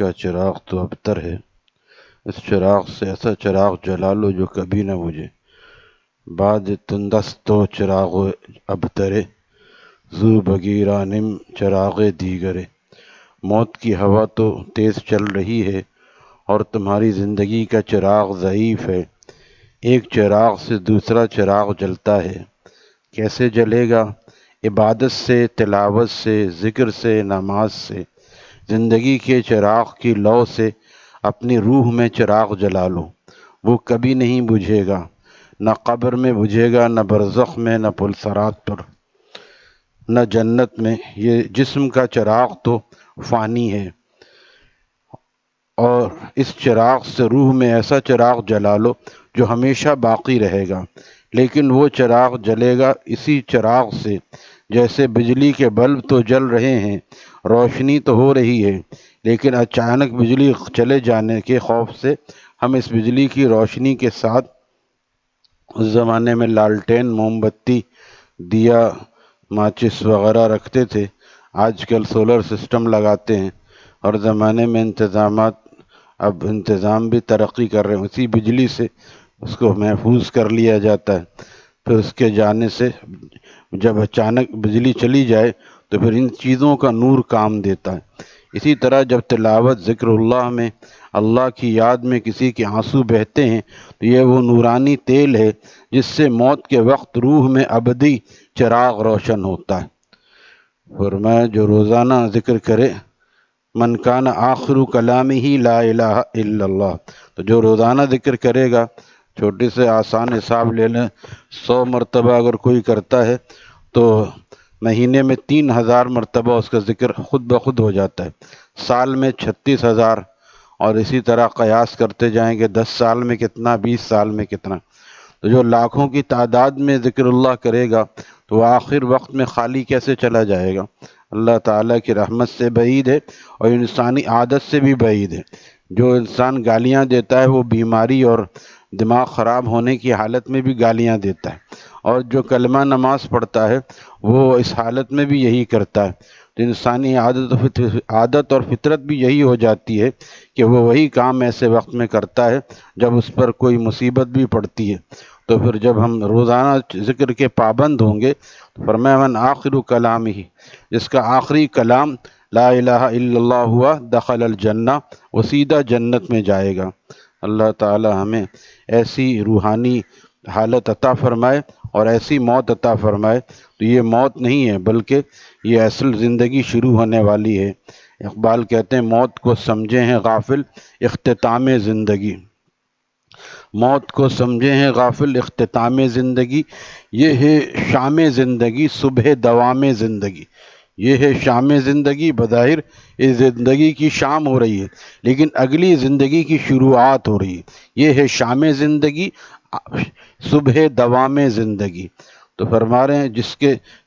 کا چراغ تو ابتر ہے، اس چراغ سے ایسا چراغ جلا لو جو کبھی نہ بجھے۔ بعد تندست تو چراغ ابترے، زو بگیرانم چراغ دیگرے۔ موت کی ہوا تو تیز چل رہی ہے اور تمہاری زندگی کا چراغ ضعیف ہے۔ ایک چراغ سے دوسرا چراغ جلتا ہے، کیسے جلے گا؟ عبادت سے، تلاوت سے، ذکر سے، نماز سے۔ زندگی کے چراغ کی لو سے اپنی روح میں چراغ جلا لو، وہ کبھی نہیں بجھے گا، نہ قبر میں بجھے گا، نہ برزخ میں، نہ پلسرات پر، نہ جنت میں۔ یہ جسم کا چراغ تو فانی ہے، اور اس چراغ سے روح میں ایسا چراغ جلا لو جو ہمیشہ باقی رہے گا۔ لیکن وہ چراغ جلے گا اسی چراغ سے، جیسے بجلی کے بلب تو جل رہے ہیں، روشنی تو ہو رہی ہے، لیکن اچانک بجلی چلے جانے کے خوف سے ہم اس بجلی کی روشنی کے ساتھ، اس زمانے میں لالٹین، موم بتی، دیا، ماچس وغیرہ رکھتے تھے، آج کل سولر سسٹم لگاتے ہیں، اور زمانے میں اب انتظام بھی ترقی کر رہے ہیں، اسی بجلی سے اس کو محفوظ کر لیا جاتا ہے۔ پھر اس کے جانے سے جب اچانک بجلی چلی جائے تو پھر ان چیزوں کا نور کام دیتا ہے۔ اسی طرح جب تلاوت، ذکر اللہ میں، اللہ کی یاد میں کسی کے آنسو بہتے ہیں تو یہ وہ نورانی تیل ہے جس سے موت کے وقت روح میں ابدی چراغ روشن ہوتا ہے۔ فرمایا جو روزانہ ذکر کرے، من کان آخر کلامہ لا الہ الا اللہ، تو جو روزانہ ذکر کرے گا، چھوٹے سے آسان حساب لے لیں، 100 مرتبہ اگر کوئی کرتا ہے تو مہینے میں 3000 مرتبہ اس کا ذکر خود بخود ہو جاتا ہے، سال میں 36,000، اور اسی طرح قیاس کرتے جائیں کہ 10 سال میں کتنا، 20 سال میں کتنا۔ تو جو لاکھوں کی تعداد میں ذکر اللہ کرے گا تو وہ آخر وقت میں خالی کیسے چلا جائے گا؟ اللہ تعالیٰ کی رحمت سے بعید ہے اور انسانی عادت سے بھی بعید ہے۔ جو انسان گالیاں دیتا ہے وہ بیماری اور دماغ خراب ہونے کی حالت میں بھی گالیاں دیتا ہے، اور جو کلمہ نماز پڑھتا ہے وہ اس حالت میں بھی یہی کرتا ہے۔ تو انسانی عادت اور فطرت بھی یہی ہو جاتی ہے کہ وہ وہی کام ایسے وقت میں کرتا ہے جب اس پر کوئی مصیبت بھی پڑتی ہے۔ تو پھر جب ہم روزانہ ذکر کے پابند ہوں گے تو فرمایا من آخر کلام ہی، جس کا آخری کلام لا الہ الا اللہ ہوا، دخل الجنہ، وہ سیدھا جنت میں جائے گا۔ اللہ تعالی ہمیں ایسی روحانی حالت عطا فرمائے اور ایسی موت عطا فرمائے۔ تو یہ موت نہیں ہے بلکہ یہ اصل زندگی شروع ہونے والی ہے۔ اقبال کہتے ہیں موت کو سمجھے ہیں غافل، اختتام زندگی۔ موت کو سمجھے ہیں غافل، اختتام زندگی، یہ ہے شام زندگی، صبح دوام زندگی۔ یہ ہے شام زندگی، بظاہر اس زندگی کی شام ہو رہی ہے لیکن اگلی زندگی کی شروعات ہو رہی ہے۔ یہ ہے شام زندگی، صبح دوام زندگی۔ تو فرما رہے ہیں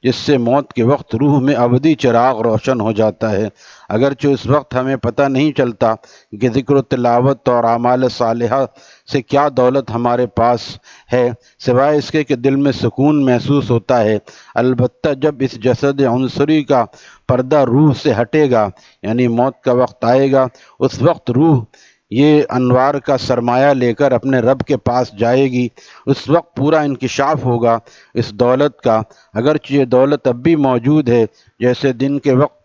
جس سے موت کے وقت روح میں ابدی چراغ روشن ہو جاتا ہے، اگرچہ اس وقت ہمیں پتہ نہیں چلتا کہ ذکر و تلاوت اور اعمال صالحہ سے کیا دولت ہمارے پاس ہے، سوائے اس کے کہ دل میں سکون محسوس ہوتا ہے۔ البتہ جب اس جسد عنصری کا پردہ روح سے ہٹے گا، یعنی موت کا وقت آئے گا، اس وقت روح یہ انوار کا سرمایہ لے کر اپنے رب کے پاس جائے گی۔ اس وقت پورا انکشاف ہوگا اس دولت کا، اگرچہ یہ دولت اب بھی موجود ہے، جیسے دن کے وقت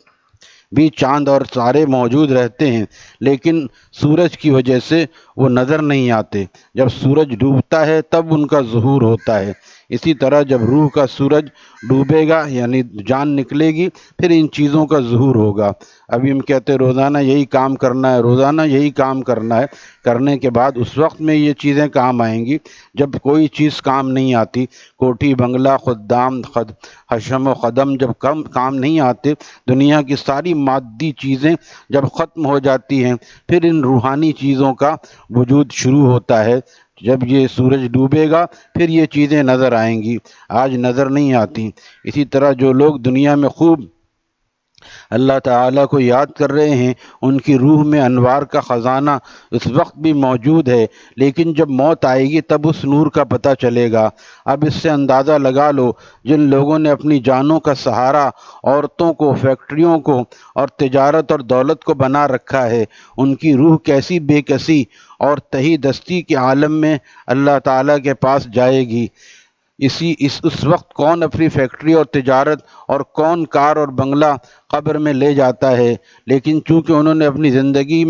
بھی چاند اور ستارے موجود رہتے ہیں لیکن سورج کی وجہ سے وہ نظر نہیں آتے، جب سورج ڈوبتا ہے تب ان کا ظہور ہوتا ہے۔ اسی طرح جب روح کا سورج ڈوبے گا یعنی جان نکلے گی، پھر ان چیزوں کا ظہور ہوگا۔ ابھی ہم کہتے ہیں روزانہ یہی کام کرنا ہے، روزانہ یہی کام کرنا ہے، کرنے کے بعد اس وقت میں یہ چیزیں کام آئیں گی جب کوئی چیز کام نہیں آتی۔ کوٹھی بنگلہ، خدام، حشم و قدم جب کام نہیں آتے، دنیا کی ساری مادی چیزیں جب ختم ہو جاتی ہیں، پھر ان روحانی چیزوں کا وجود شروع ہوتا ہے۔ جب یہ سورج ڈوبے گا پھر یہ چیزیں نظر آئیں گی، آج نظر نہیں آتی۔ اسی طرح جو لوگ دنیا میں خوب اللہ تعالیٰ کو یاد کر رہے ہیں، ان کی روح میں انوار کا خزانہ اس وقت بھی موجود ہے، لیکن جب موت آئے گی تب اس نور کا پتہ چلے گا۔ اب اس سے اندازہ لگا لو، جن لوگوں نے اپنی جانوں کا سہارا عورتوں کو، فیکٹریوں کو اور تجارت اور دولت کو بنا رکھا ہے، ان کی روح کیسی بے کسی اور تہی دستی کے عالم میں اللہ تعالیٰ کے پاس جائے گی۔ اس وقت کون اپنی فیکٹری اور تجارت اور کون کار اور بنگلہ قبر میں لے جاتا ہے، لیکن چونکہ انہوں نے اپنی زندگی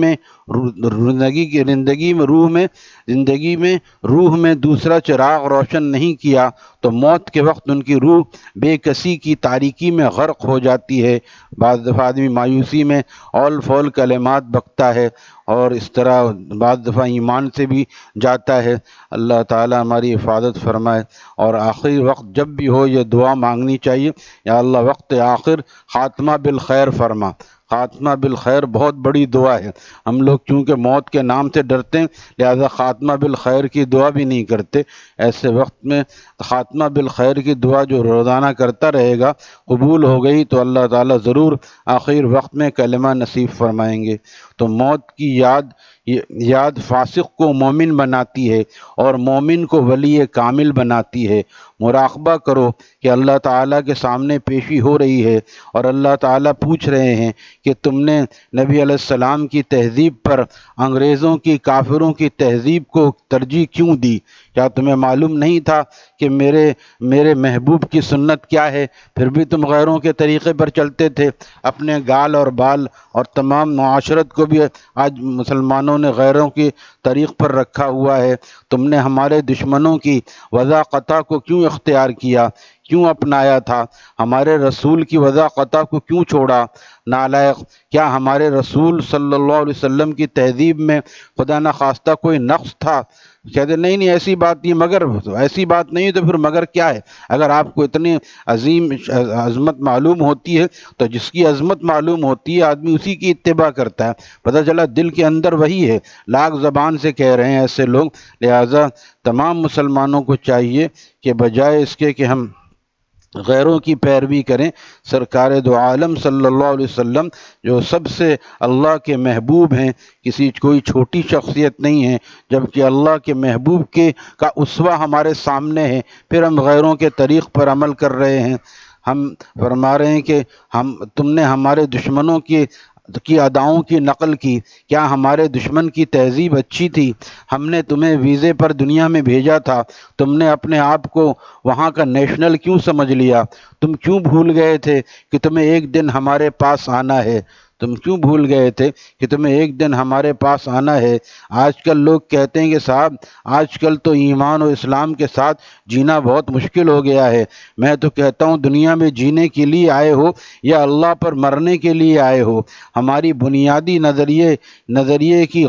میں روح میں دوسرا چراغ روشن نہیں کیا، تو موت کے وقت ان کی روح بے کسی کی تاریکی میں غرق ہو جاتی ہے۔ بعض دفعہ آدمی مایوسی میں اول فول کلمات بکتا ہے، اور اس طرح بعض دفعہ ایمان سے بھی جاتا ہے۔ اللہ تعالی ہماری حفاظت فرمائے۔ اور آخری وقت جب بھی ہو یہ دعا مانگنی چاہیے، یا اللہ وقت آخر خاتمہ بالخیر فرما۔ خاتمہ بالخیر بہت بڑی دعا ہے۔ ہم لوگ چونکہ موت کے نام سے ڈرتے ہیں، لہذا خاتمہ بالخیر کی دعا بھی نہیں کرتے۔ ایسے وقت میں خاتمہ بالخیر کی دعا جو روزانہ کرتا رہے گا، قبول ہو گئی تو اللہ تعالیٰ ضرور آخر وقت میں کلمہ نصیب فرمائیں گے۔ تو موت کی یاد فاسق کو مومن بناتی ہے اور مومن کو ولی کامل بناتی ہے۔ مراقبہ کرو کہ اللہ تعالیٰ کے سامنے پیشی ہو رہی ہے، اور اللہ تعالیٰ پوچھ رہے ہیں کہ تم نے نبی علیہ السلام کی تہذیب پر انگریزوں کی، کافروں کی تہذیب کو ترجیح کیوں دی؟ کیا تمہیں معلوم نہیں تھا کہ میرے محبوب کی سنت کیا ہے؟ پھر بھی تم غیروں کے طریقے پر چلتے تھے۔ اپنے گال اور بال اور تمام معاشرت کو بھی آج مسلمانوں نے غیروں کی طریق پر رکھا ہوا ہے۔ تم نے ہمارے دشمنوں کی وضع قطع کو کیوں اختیار کیا، کیوں اپنایا تھا؟ ہمارے رسول کی وضع قطع کو کیوں چھوڑا؟ نالائق! کیا ہمارے رسول صلی اللہ علیہ وسلم کی تہذیب میں خدا نخواستہ کوئی نقص تھا؟ کہتے نہیں ایسی بات نہیں، مگر ایسی بات نہیں تو پھر مگر کیا ہے؟ اگر آپ کو اتنی عظیم عظمت معلوم ہوتی ہے تو جس کی عظمت معلوم ہوتی ہے آدمی اسی کی اتباع کرتا ہے۔ پتہ چلا دل کے اندر وہی ہے، لاکھ زبان سے کہہ رہے ہیں ایسے لوگ۔ لہٰذا تمام مسلمانوں کو چاہیے کہ بجائے اس کے کہ ہم غیروں کی پیروی کریں، سرکار دو عالم صلی اللہ علیہ وسلم جو سب سے اللہ کے محبوب ہیں، کوئی چھوٹی شخصیت نہیں ہے، جبکہ اللہ کے محبوب کا اسوہ ہمارے سامنے ہے، پھر ہم غیروں کے طریق پر عمل کر رہے ہیں۔ ہم فرما رہے ہیں کہ تم نے ہمارے دشمنوں کی اداؤں کی نقل کی۔ کیا ہمارے دشمن کی تہذیب اچھی تھی؟ ہم نے تمہیں ویزے پر دنیا میں بھیجا تھا، تم نے اپنے آپ کو وہاں کا نیشنل کیوں سمجھ لیا؟ تم کیوں بھول گئے تھے کہ تمہیں ایک دن ہمارے پاس آنا ہے؟ تم کیوں بھول گئے تھے کہ تمہیں ایک دن ہمارے پاس آنا ہے؟ آج کل لوگ کہتے ہیں کہ صاحب آج کل تو ایمان و اسلام کے ساتھ جینا بہت مشکل ہو گیا ہے۔ میں تو کہتا ہوں دنیا میں جینے کے لیے آئے ہو یا اللہ پر مرنے کے لیے آئے ہو؟ ہماری بنیادی نظریے کی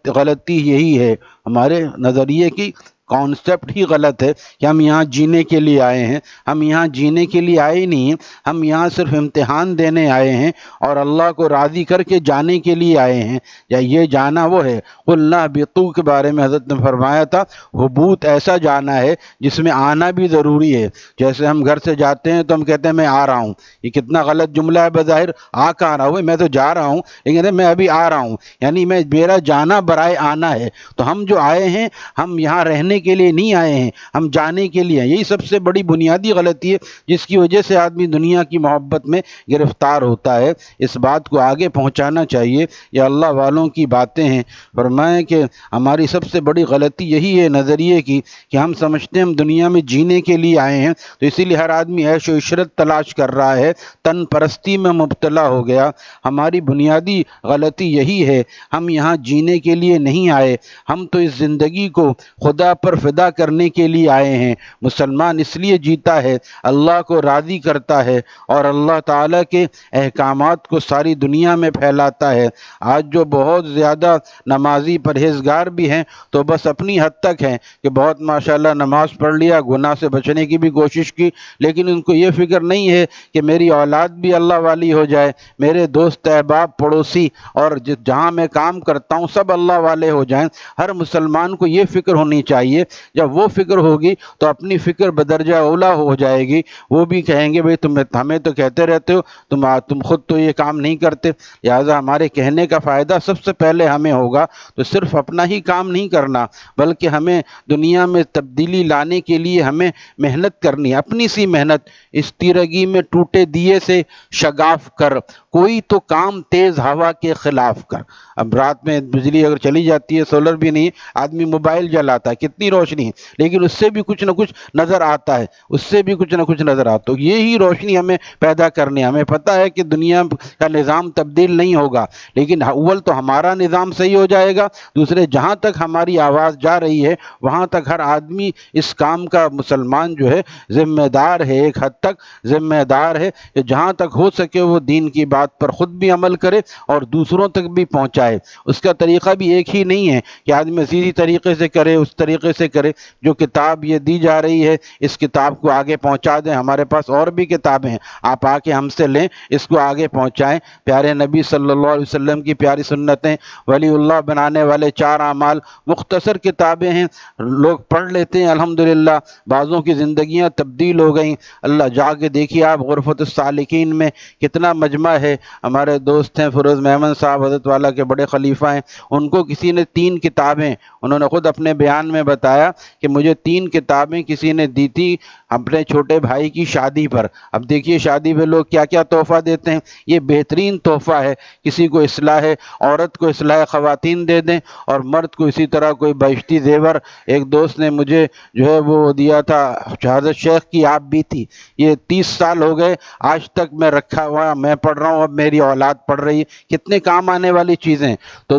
غلطی یہی ہے، ہمارے نظریے کی کانسیپٹ ہی غلط ہے کہ ہم یہاں جینے کے لیے آئے ہیں۔ ہم یہاں جینے کے لیے آئے نہیں ہیں، ہم یہاں صرف امتحان دینے آئے ہیں اور اللہ کو راضی کر کے جانے کے لیے آئے ہیں۔ یا یہ جانا وہ ہے، قُلْ اهْبِطُوا کے بارے میں حضرت نے فرمایا تھا، حبوط ایسا جانا ہے جس میں آنا بھی ضروری ہے۔ جیسے ہم گھر سے جاتے ہیں تو ہم کہتے ہیں میں آ رہا ہوں، یہ کتنا غلط جملہ ہے بظاہر، آ کہاں رہا ہوں، میں تو جا رہا ہوں، لیکن میں ابھی آ رہا ہوں، یعنی میرا جانا برائے آنا ہے۔ تو ہم جو آئے ہیں ہم یہاں رہنے کے لیے نہیں آئے ہیں، ہم جانے کے لیے ہیں۔ یہی سب سے بڑی بنیادی غلطی ہے جس کی وجہ سے آدمی دنیا کی محبت میں گرفتار ہوتا ہے۔ اس بات کو آگے پہنچانا چاہیے، یہ اللہ والوں کی باتیں ہیں۔ فرمائیں کہ ہماری سب سے بڑی غلطی یہی ہے نظریے کی کہ ہم سمجھتے ہیں ہم دنیا میں جینے کے لیے آئے ہیں، تو اسی لیے ہر آدمی عیش و عشرت تلاش کر رہا ہے، تن پرستی میں مبتلا ہو گیا۔ ہماری بنیادی غلطی یہی ہے، ہم یہاں جینے کے لیے نہیں آئے، ہم تو اس زندگی کو خدا پر فدا کرنے کے لیے آئے ہیں۔ مسلمان اس لیے جیتا ہے، اللہ کو راضی کرتا ہے اور اللہ تعالیٰ کے احکامات کو ساری دنیا میں پھیلاتا ہے۔ آج جو بہت زیادہ نمازی پرہیزگار بھی ہیں تو بس اپنی حد تک ہیں کہ بہت ماشاءاللہ نماز پڑھ لیا، گناہ سے بچنے کی بھی کوشش کی، لیکن ان کو یہ فکر نہیں ہے کہ میری اولاد بھی اللہ والی ہو جائے، میرے دوست احباب پڑوسی اور جہاں میں کام کرتا ہوں سب اللہ والے ہو جائیں۔ ہر مسلمان کو یہ فکر ہونی چاہیے ہے، جب وہ فکر ہوگی تو اپنی فکر بدرجہ اولا ہو جائے گی، وہ بھی کہیں گے بھئی تم ہمیں تو کہتے رہتے ہو، تم خود تو یہ کام نہیں کرتے، لہٰذا ہمارے کہنے کا فائدہ سب سے پہلے ہمیں ہوگا۔ تو صرف اپنا ہی کام نہیں کرنا، بلکہ ہمیں دنیا میں تبدیلی لانے کے لیے ہمیں محنت کرنی ہے، اپنی سی محنت۔ اس تیرگی میں ٹوٹے دیے سے شگاف کر، کوئی تو کام تیز ہوا کے خلاف کر۔ اب رات میں بجلی اگر چلی جاتی ہے، سولر بھی نہیں، آدمی موبائل جلاتا ہے، کتنی روشنی ہے، لیکن اس سے بھی کچھ نہ کچھ نظر آتا ہے، اس سے بھی کچھ نہ کچھ نظر آتا ہے۔ یہی روشنی ہمیں پیدا کرنی ہے۔ ہمیں پتہ ہے کہ دنیا کا نظام تبدیل نہیں ہوگا، لیکن اول تو ہمارا نظام صحیح ہو جائے گا، دوسرے جہاں تک ہماری آواز جا رہی ہے وہاں تک ہر آدمی اس کام کا، مسلمان جو ہے ذمہ دار ہے، ایک حد تک ذمہ دار ہے کہ جہاں تک ہو سکے وہ دین کی بات پر خود بھی عمل کرے اور دوسروں تک بھی پہنچائے۔ اس کا طریقہ بھی ایک ہی نہیں ہے کہ آدمی اسی طریقے سے کرے، اس طریقے سے کرے۔ جو کتاب یہ دی جا رہی ہے اس کتاب کو آگے پہنچا دیں، ہمارے پاس اور بھی کتابیں ہیں، آپ آ کے ہم سے لیں، اس کو آگے پہنچائیں۔ پیارے نبی صلی اللہ علیہ وسلم کی پیاری سنتیں، ولی اللہ بنانے والے 4 اعمال، مختصر کتابیں ہیں، لوگ پڑھ لیتے ہیں، الحمدللہ بعضوں کی زندگیاں تبدیل ہو گئیں۔ اللہ جا کے دیکھیے آپ غرفۃ السالکین میں کتنا مجمع ہے۔ ہمارے دوست ہیں فیروز محمد صاحب، حضرت والا کے بڑے خلیفہ ہیں، ان کو کسی نے 3 کتابیں، انہوں نے خود اپنے بیان میں بتایا کہ مجھے 3 کتابیں کسی نے دی تھی اپنے چھوٹے بھائی کی شادی پر۔ اب دیکھیے شادی پہ لوگ کیا کیا تحفہ دیتے ہیں، یہ بہترین تحفہ ہے۔ کسی کو اصلاح عورت کو اصلاح خواتین دے دیں، اور مرد کو اسی طرح کوئی بہشتی زیور۔ ایک دوست نے مجھے جو ہے وہ دیا تھا، حضرت شیخ کی آپ بھی تھی، یہ 30 سال ہو گئے آج تک میں رکھا ہوا، میں پڑھ رہا ہوں، اب میری اولاد پڑھ رہی ہے، کتنے کام آنے والی چیزیں۔ تو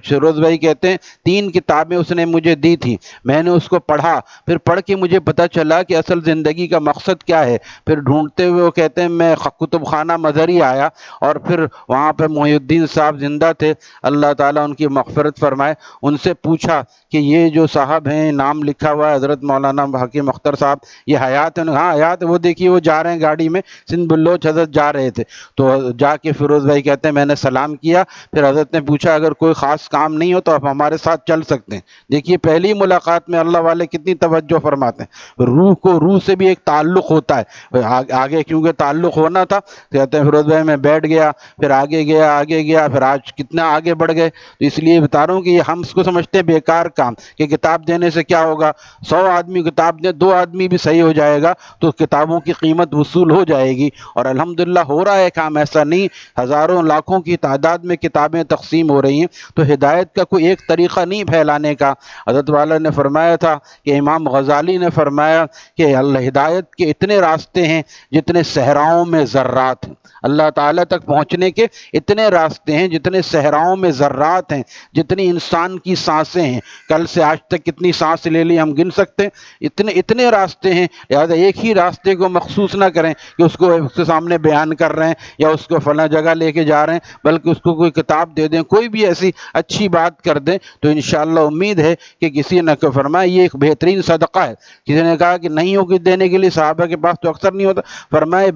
فیروز بھائی کہتے ہیں 3 کتابیں اس نے مجھے دی تھی، میں نے اس کو پڑھا، پھر پڑھ کے مجھے پتہ چلا کہ اصل زندگی کا مقصد کیا ہے۔ پھر ڈھونڈتے ہوئے وہ کہتے ہیں میں کتب خانہ مظہری آیا، اور پھر وہاں پہ محی الدین صاحب زندہ تھے، اللہ تعالیٰ ان کی مغفرت فرمائے، ان سے پوچھا کہ یہ جو صاحب ہیں نام لکھا ہوا ہے حضرت مولانا حکیم اختر صاحب، یہ حیات ہیں؟ ہاں حیات ہے، وہ دیکھیے وہ جا رہے ہیں گاڑی میں، سندھ بلوچ حضرت جا رہے تھے۔ تو جا کے فیروز بھائی کہتے ہیں میں نے سلام کیا، پھر حضرت نے پوچھا اگر کوئی خاص کام نہیں ہو تو آپ ہمارے ساتھ چل سکتے ہیں۔ دیکھیے پہلی ملاقات میں اللہ والے کتنی توجہ فرماتے ہیں، روح کو روح سے بھی ایک تعلق ہوتا ہے، آگے کیونکہ تعلق ہونا تھا تو کہتے ہیں فیروز بھائی میں بیٹھ گیا، پھر آگے گیا، پھر آج کتنا آگے بڑھ گئے۔ تو اس لیے بتا رہا ہوں کہ یہ ہم اس کو سمجھتے ہیں بیکار کام کہ کتاب دینے سے کیا ہوگا، 100 آدمی کتاب دے، 2 آدمی بھی صحیح ہو جائے گا تو کتابوں کی قیمت وصول ہو جائے گی، اور الحمدللہ ہو رہا ہے کام، ایسا نہیں ہزاروں لاکھوں کی تعداد میں کتابیں تقسیم ہو رہی ہیں۔ تو ہدایت کا کوئی ایک طریقہ نہیں پھیلانے کا۔ حضرت والا نے فرمایا تھا کہ امام غزالی نے فرمایا کہ اللہ ہدایت کے اتنے راستے ہیں جتنے صحراؤں میں ذرات ہیں، اللہ تعالیٰ تک پہنچنے کے اتنے راستے ہیں جتنے صحراؤں میں ذرات ہیں، جتنی انسان کی سانسیں ہیں، کل سے آج تک کتنی سانس لے لی ہم گن سکتے ہیں، اتنے راستے ہیں، لہٰذا ایک ہی راستے کو مخصوص نہ کریں کہ اس کو اس کے سامنے بیان کر رہے ہیں یا اس کو فلاں جگہ لے کے جا رہے ہیں، بلکہ اس کو کوئی کتاب دے دیں، کوئی بھی ایسی اچھی بات کر دیں، تو انشاءاللہ امید ہے کہ کسی نے فرمایا یہ ایک بہترین صدقہ ہے۔ کسی نے کہا کہ نہیں ہوگی دینے کے لیے، صحابہ کے پاس تو اکثر نہیں ہوتا، فرمایا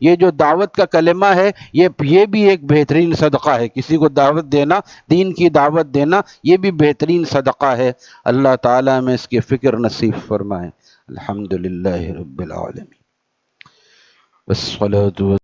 یہ جو دعوت کا کلمہ ہے یہ بھی ایک بہترین صدقہ ہے، کسی کو دعوت دینا، دین کی دعوت دینا، یہ بھی بہترین صدقہ ہے۔ اللہ تعالیٰ میں اس کی فکر نصیب فرمائے۔ الحمدللہ رب العالمین۔ والصلاة